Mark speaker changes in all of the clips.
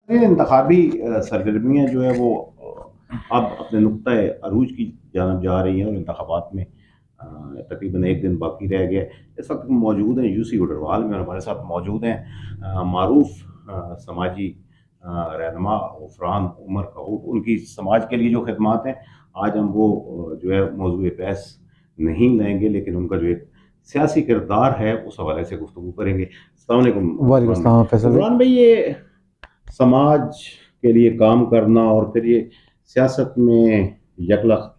Speaker 1: ये इंतखाबी सरगर्मियाँ जो है वो अब अपने नुक्ता अरूज की जानब जा रही हैं और इंतखाबात में तकरीबन एक दिन बाकी रह गया है। इस वक्त हम मौजूद हैं यूसी उडरवाल में और हमारे साथ मौजूद हैं मारूफ समाजी रहनुमा गफरान उमर कहूट। उनकी समाज के लिए जो खिदमात हैं आज हम वो जो है मौजूद बहस नहीं लेंगे, लेकिन उनका जो एक सियासी किरदार है उस हवाले से गुफ्तगू करेंगे। अस्सलाम वालेकुम
Speaker 2: वालेकुम
Speaker 1: गफरान भाई।
Speaker 2: सलाम फैसल भाई।
Speaker 1: गफरान भाई, ये समाज के लिए काम करना और फिर ये सियासत में यकलख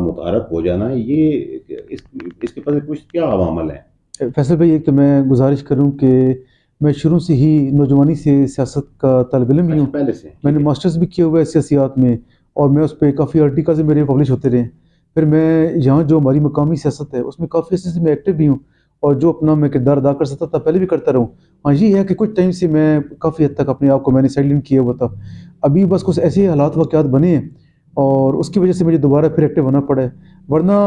Speaker 1: मुतारफ हो जाना, ये इसके पीछे कुछ क्या अवामल है?
Speaker 2: फैसल भाई, एक तो मैं गुजारिश करूं कि मैं शुरू से ही नौजवानी से सियासत का तलब इलम ही
Speaker 1: अच्छा,
Speaker 2: हूँ।
Speaker 1: पहले से ठीक
Speaker 2: मैंने
Speaker 1: है।
Speaker 2: मास्टर्स भी किया हुआ है सियासियात में, और मैं उस पर काफ़ी आर्टिकल्स मेरे पब्लिश होते रहे। फिर मैं यहाँ जो हमारी मकामी सियासत है उसमें काफ़ी अच्छे से मैं एक्टिव भी हूँ, और जो अपना मैं किरदार अदा कर सकता था पहले भी करता रहूँ। हाँ, ये है कि कुछ टाइम से मैं काफ़ी हद तक अपने आप को मैंने साइडलाइन किया हुआ था। अभी बस कुछ ऐसे हालात वाक़यात बने हैं, और उसकी वजह से मुझे दोबारा फिर एक्टिव होना पड़ा है। वरना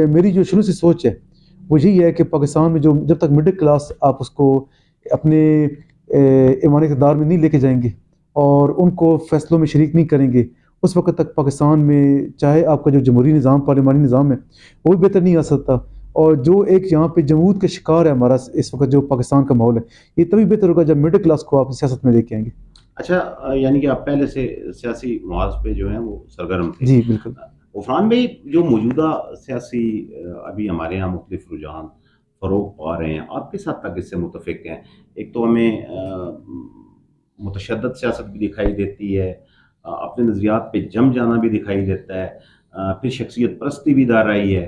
Speaker 2: मेरी जो शुरू से सोच है वो यही है कि पाकिस्तान में जो जब तक मिडिल क्लास आप उसको अपने ईमानी इक़्तिदार में नहीं लेके जाएंगे और उनको फैसलों में शरीक नहीं करेंगे, उस वक्त तक पाकिस्तान में चाहे आपका जो जमहूरी निज़ाम पार्लिमानी निज़ाम है वो भी बेहतर नहीं आ सकता। और जो एक यहाँ पे जमूत का शिकार है हमारा इस वक्त जो पाकिस्तान का माहौल है, ये तभी बेहतर होगा जब मिडिल क्लास को आप सियासत में लेके आएंगे।
Speaker 1: अच्छा, यानी कि आप पहले से सियासी मुहाज पे जो है वो सरगर्म थे।
Speaker 2: जी बिल्कुल।
Speaker 1: उफरान भाई, जो मौजूदा सियासी अभी हमारे यहाँ मुख्तलिफ रुझान फ़रोग पा रहे हैं, आप किस हद तक इससे मुतफिक हैं? एक तो हमें मुतशद्दद सियासत भी दिखाई देती है, अपने नज़रियात पे जम जाना भी दिखाई देता है, फिर शख्सियत परस्ती भी दार रही है।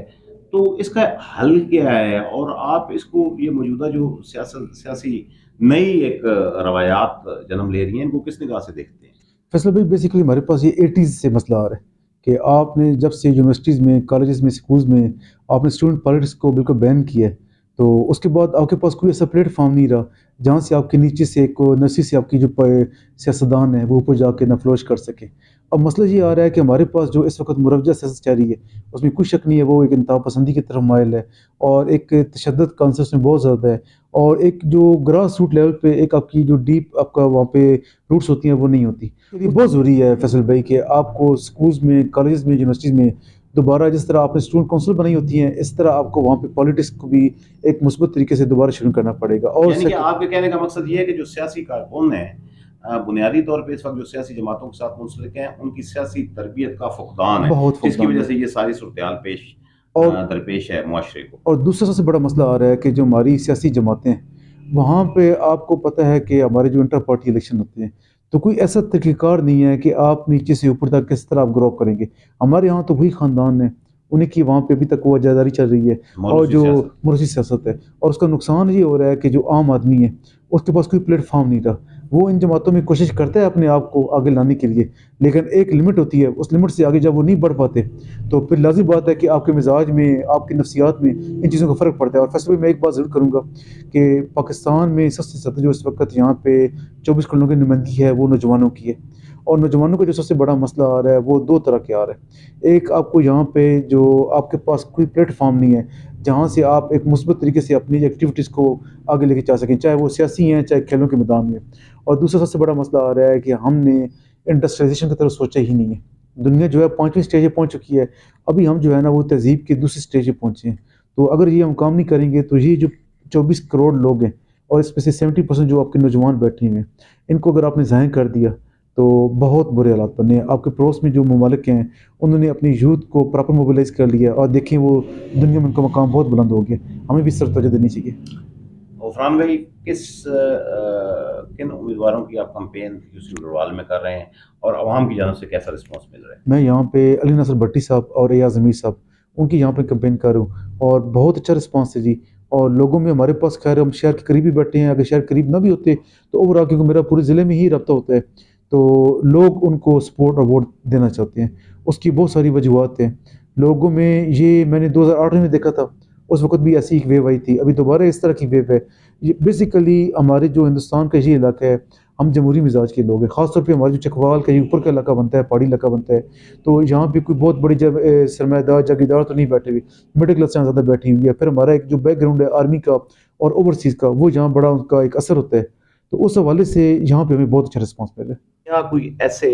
Speaker 1: तो इसका हल क्या है? और आप इसको ये मौजूदा जो सियासी नई एक रवायात जन्म ले रही हैं, इनको किस निगाह से देखते हैं?
Speaker 2: फैसल भाई, बेसिकली हमारे पास ये 80s से मसला आ रहा है कि आपने जब से यूनिवर्सिटीज़ में कॉलेजेस में स्कूल्स में आपने स्टूडेंट पॉलिटिक्स को बिल्कुल बैन किया है, तो उसके बाद आपके पास कोई ऐसा प्लेटफॉर्म नहीं रहा जहाँ से आपके नीचे से को नस्सी से आपकी जो सियासतदान है वो ऊपर जाके नफरोश कर सके। अब मसला ये आ रहा है कि हमारे पास जो इस वक्त मुरवजा सियासत चल रही है उसमें कोई शक नहीं है वो एक इंतहा पसंदी की तरफ मायल है, और एक तशद्दुद कॉन्सेप्ट में बहुत ज़्यादा है, और एक जो ग्रास रूट लेवल पे एक आपकी जो डीप आपका वहाँ पे रूट्स होती हैं वो नहीं होती। ये बहुत ज़रूरी है फैसल भाई कि आपको स्कूल्स में कॉलेजेस में यूनिवर्सिटीज़ में दोबारा जिस तरह आपने स्टूडेंट काउंसिल बनाई होती हैं इस तरह आपको वहाँ पे पॉलिटिक्स को भी एक मुस्बत तरीके से दोबारा शुरू करना पड़ेगा। और
Speaker 1: यानी कि आपके कहने का मकसद ये है कि जो सियासी कारकुन हैं, बुनियादी तौर पे इस वक्त जो सियासी जमातों के साथ मुंसलिक हैं, उनकी सियासी तरबियत का फुकदान है,
Speaker 2: बहुत
Speaker 1: जिसकी
Speaker 2: फुकदान
Speaker 1: वजह
Speaker 2: है।
Speaker 1: से ये सारी सूरत पेश
Speaker 2: और
Speaker 1: दरपेश है मुआशरे को।
Speaker 2: और दूसरा सबसे बड़ा मसला आ रहा है कि जो हमारी सियासी जमातें हैं वहाँ पे आपको पता है कि हमारे जो इंटर पार्टी इलेक्शन होते हैं तो कोई ऐसा तरीक़ाकार नहीं है कि आप नीचे से ऊपर तक किस तरह आप ग्रो करेंगे। हमारे यहाँ तो वही ख़ानदान है, उन्हीं की वहाँ पे अभी तक वो वजादारी चल रही है, और
Speaker 1: मौरूसी
Speaker 2: जो
Speaker 1: सियासत।
Speaker 2: मुर्शी सियासत है। और उसका नुकसान ये हो रहा है कि जो आम आदमी है उसके पास कोई प्लेटफॉर्म नहीं रहा। वो इन जमातों में कोशिश करता है अपने आप को आगे लाने के लिए, लेकिन एक लिमिट होती है, उस लिमिट से आगे जब वो नहीं बढ़ पाते तो फिर लाज़िम बात है कि आपके मिजाज में आपकी नफ्सियात में इन चीज़ों का फ़र्क पड़ता है। और फैसल में एक बात ज़रूर करूँगा कि पाकिस्तान में सबसे ज़्यादा जो इस वक्त यहाँ पे 24 करोड़ की नुमाइंदगी है वो नौजवानों की है। और नौजवानों का जो सबसे बड़ा मसला आ रहा है वो दो तरह के आ रहा है। एक आपको यहाँ पे जो आपके पास कोई प्लेटफॉर्म नहीं है जहाँ से आप एक मुस्बत तरीके से अपनी एक्टिविटीज़ को आगे लेके जा सकें, चाहे वो सियासी हैं चाहे खेलों के मैदान में। और दूसरा सबसे बड़ा मसला आ रहा है कि हमने इंडस्ट्रियलाइजेशन की तरफ सोचा ही नहीं है। दुनिया जो है 5वीं स्टेज पे पहुँच चुकी है, अभी हम जो है ना वो तहज़ीब की दूसरी स्टेज पे पहुँचे हैं। तो अगर ये हम काम नहीं करेंगे तो ये जो 24 करोड़ लोग हैं और इसमें से 70% जो आपके नौजवान बैठे हुए हैं, इनको अगर आपने ज़ाहिर कर दिया तो बहुत बुरे हालात बने हैं। आपके पड़ोस में जो ममालिक हैं उन्होंने अपनी यूथ को प्रॉपर मोबिलाइज़ कर लिया, और देखिए वो दुनिया में उनका मकाम बहुत बुलंद हो गया। हमें भी इस तरफ तवज्जो देनी चाहिए।
Speaker 1: गफरान भाई, किन उम्मीदवारों की आप कैंपेन यूसी उग्रवाल में कर रहे हैं और आवाम की जानब से कैसा रिस्पॉन्स मिल रहा है?
Speaker 2: मैं यहाँ पे अली नसर भट्टी साहब और एयाज ज़मीर साहब उनकी यहाँ पे कैंपेन कर रहा हूँ, और बहुत अच्छा रिस्पांस है जी। और लोगों में हमारे पास खैर हम शहर के करीब ही बैठे हैं, अगर शहर करीब ना भी होते तो ओवरऑल क्योंकि मेरा पूरे ज़िले में ही रब्ता होता है तो लोग उनको सपोर्ट और वोट देना चाहते हैं। उसकी बहुत सारी वजूहत हैं लोगों में। ये मैंने 2008 में देखा था, उस वक्त भी ऐसी एक वेव आई थी, अभी दोबारा इस तरह की वेव है। ये बेसिकली हमारे जो हिंदुस्तान का ये इलाका है, हम जमहूरी मिजाज के लोग हैं, ख़ासतौर पे हमारे जो चकवाल का ये ऊपर का इलाका बनता है, पहाड़ी इलाका बनता है, तो यहाँ पे कोई बहुत बड़ी जब सरमायादार जागीरदार तो नहीं बैठे हुए, मिडिल क्लास यहाँ ज़्यादा बैठी हुई है। फिर हमारा एक जो बैकग्राउंड है आर्मी का और ओवरसीज़ का, वो यहाँ बड़ा उनका एक असर होता है। तो उस हवाले से यहाँ पे हमें बहुत अच्छा रिस्पॉन्स मिल रहा है।
Speaker 1: क्या कोई ऐसे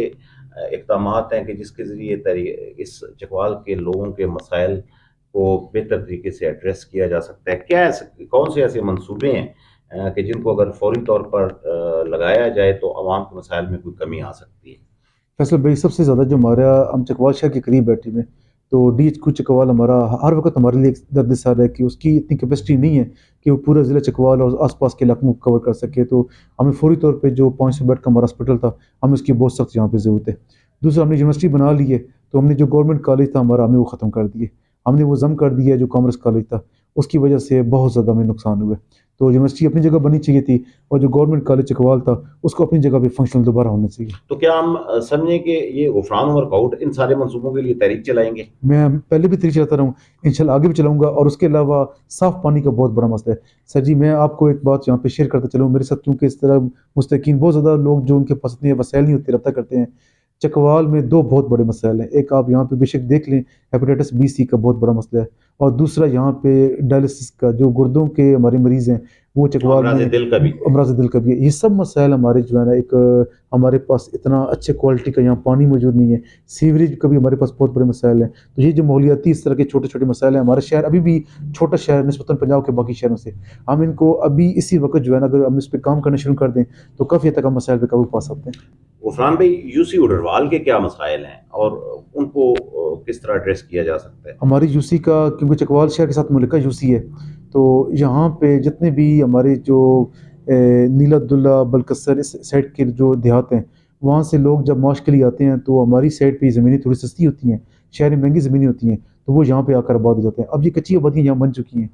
Speaker 1: इक़दामात हैं कि जिसके ज़रिए इस चकवाल के लोगों के मसाइल को बेहतर तरीके से एड्रेस किया जा सकता है? क्या ऐसे कौन से ऐसे मंसूबे हैं कि जिनको अगर फौरी तौर पर लगाया जाए तो अवाम के मसाइल में कोई कमी आ सकती है?
Speaker 2: फैसल भाई, सबसे ज़्यादा जो हमारा, हम चकवाल शहर के करीब बैठे हुए हैं, तो DHQ चकवाल हमारा हर वक्त हमारे लिए एक दर्द सर है कि उसकी इतनी कैपेसिटी नहीं है कि वो पूरा ज़िला चकवाल और आसपास के इलाकों को कवर कर सके। तो हमें फौरी तौर पे जो 500 बेड का हमारा हॉस्पिटल था, हमें उसकी बहुत सख्त यहाँ पे ज़रूरत है। दूसरा, हमने यूनिवर्सिटी बना ली है, तो हमने जो गवर्नमेंट कॉलेज था हमारा, हमने वो ख़त्म कर दिए। हमने वो ज़म कर दिया जो कॉमर्स कॉलेज था, उसकी वजह से बहुत ज़्यादा हमें नुकसान हुआ। तो यूनिवर्सिटी अपनी जगह बननी चाहिए थी, और जो गवर्नमेंट कॉलेज चकवाल था, उसको अपनी जगह पे फंक्शनल दोबारा होना चाहिए।
Speaker 1: तो क्या हम समझें कि ये गुफरान वर्कआउट इन सारे मंसूबों के लिए तहरीक चलाएँगे?
Speaker 2: मैं पहले भी तरीके चलाता रहा हूँ, इंशाल्लाह आगे भी चलाऊँगा। और उसके अलावा साफ़ पानी का बहुत बड़ा मसला है। सर जी, मैं आपको एक बात यहाँ पे शेयर करता चलूँ, मेरे साथ क्योंकि इस तरह मुस्तकीन बहुत ज़्यादा लोग जो उनके पास इतने वसाइल नहीं होते, रब्ता करते हैं। चकवाल में 2 बहुत बड़े मसाइल हैं। एक आप यहाँ पे बेशक देख लें, हेपेटाइटिस बी, सी का बहुत बड़ा मसला है। और दूसरा यहाँ पे डायलिसिस का, जो गुर्दों के हमारे मरीज़ हैं, वो चकवाल
Speaker 1: अमराज
Speaker 2: में
Speaker 1: दिल का भी है।
Speaker 2: अमराज दिल का भी है। ये सब मसाइल हमारे जो है ना, एक हमारे पास इतना अच्छे क्वालिटी का यहाँ पानी मौजूद नहीं है। सीवरेज का भी हमारे पास बहुत बड़े मसाइल हैं। तो ये जो माहौलियाती इस तरह के छोटे-छोटे मसाइल हैं, हमारा शहर अभी भी छोटा शहर है निस्बतन पंजाब के बाकी शहरों से। हम इनको अभी इसी वक़्त जो है ना, अगर हम इस पे काम करना शुरू कर दें, तो काफ़ी हद तक हम मसाइल पे काबू पा सकते हैं।
Speaker 1: गुफरान भाई, यूसी उडरवाल के क्या मसाइल हैं और उनको किस तरह एड्रेस किया जा सकता है?
Speaker 2: हमारी यूसी का, क्योंकि चकवाल शहर के साथ मुल्का यूसी है, तो यहाँ पे जितने भी हमारे जो नीला अब्दुल्ला, बलकसर, इस साइड के जो देहात हैं, वहाँ से लोग जब माश के लिए आते हैं, तो हमारी साइड पे ज़मीनें थोड़ी सस्ती होती हैं, शहर में महंगी ज़मीनें होती हैं, तो वो यहाँ पे आकर आबाद हो जाते हैं। अब ये कच्ची आबादियाँ यहाँ बन चुकी हैं,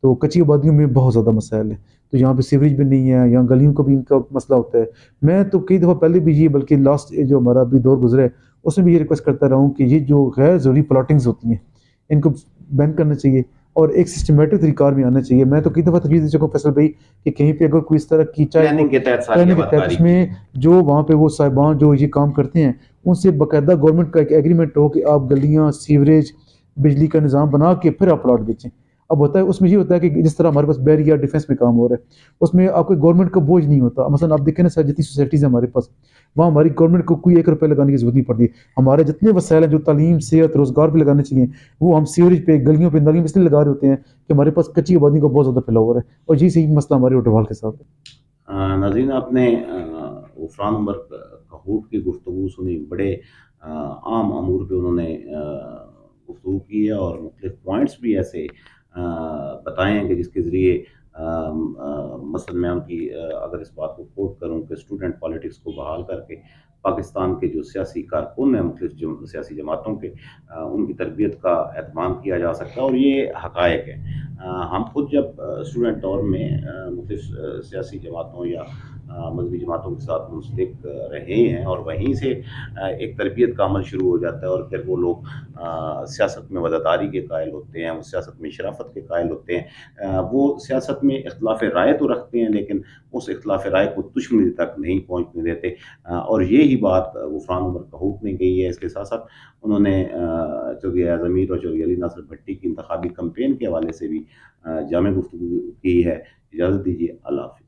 Speaker 2: तो कच्ची आबादियों में बहुत ज़्यादा मसाइल है। तो यहाँ पे सीवरेज भी नहीं है, यहाँ गलियों का भी इनका मसला होता है। मैं तो कई दफ़ा पहले भी ये, बल्कि लास्ट जो हमारा अभी दौर गुज़रा है, उसमें भी ये रिक्वेस्ट करता रहा हूँ कि ये जो गैर ज़रूरी प्लॉटिंग्स होती हैं, इनको बैन करना चाहिए और एक सिस्टमैटिक तरीक़ार में आना चाहिए। मैं तो कई दफ़ा तजवीज़ दे चुका हूँ फैसल भाई, कि कहीं पे अगर कोई इस तरह की, चाहे वो
Speaker 1: प्लानिंग के तहत सारी
Speaker 2: प्लानिंग के तहत,
Speaker 1: आबादकारी की
Speaker 2: उसमें
Speaker 1: जाए।
Speaker 2: जो वहाँ पे वो साहिबान जो ये काम करते हैं, उनसे बाकायदा गवर्नमेंट का एक एग्रीमेंट हो कि आप गलियाँ, सीवरेज, बिजली का निज़ाम बना के फिर आप प्लॉट बेचें। अब होता है, उसमें ये होता है कि जिस तरह हमारे पास बैरियर डिफेंस में काम हो रहा है, उसमें आपको गवर्नमेंट का बोझ नहीं होता। मसलन आप देखें ना सर, जितनी सोसाइटीज़ है हमारे पास, वहाँ हमारी गवर्नमेंट को कोई ₹1 लगाने की ज़रूरत नहीं पड़ती। हमारे जितने वसाइल हैं जो तालीम, सेहत, रोज़गार पे लगाने चाहिए, वो हम सीवरेज पे, गलियों पे, नालियों पे इसलिए लगा रहे होते हैं कि हमारे पास कच्ची आबादी का बहुत ज़्यादा फैलाव हो रहा है। और यही सही मसला हमारे ओटरवाल के साथ है।
Speaker 1: नाज़रीन, आपने गुफ़रान उमर कहूट की गुफ्तगू सुनी। बड़े आम अमूर पे उन्होंने गुफ्तगू की है और मुख्तलिफ पॉइंट्स भी ऐसे बताए हैं कि जिसके ज़रिए मसलन मैं उनकी अगर इस बात को कोट करूँ कि स्टूडेंट पॉलिटिक्स को बहाल करके पाकिस्तान के जो सियासी कारकुन हैं मुख्तलिफ सियासी जमातों के, उनकी तरबियत का एहतमाम किया जा सकता है और ये हक़ाइक़ है। हम खुद जब स्टूडेंट दौर में मुख्तलिफ सियासी जमातों या मज़हबी जमातों के साथ मुंसलिक रहे हैं और वहीं से एक तरबियत का अमल शुरू हो जाता है और फिर वो लोग सियासत में वज़ादारी के कायल होते हैं, वो सियासत में शराफ़त के कायल होते हैं। वो सियासत में इख्तिलाफ़ राय तो रखते हैं, लेकिन उस इख्तिलाफ़ राय को दुश्मनी तक नहीं पहुँचने देते। और यही बात गुफ़रान उमर कहूट ने कही है। इसके साथ-साथ उन्होंने चौधरी एयाज़ अमीर और चौधरी अली नासिर भट्टी की इंतखाबी कैंपेन के हवाले से भी जामे गुफ्तगू की है। इजाज़त दीजिए, अल्लाह हाफ़िज़।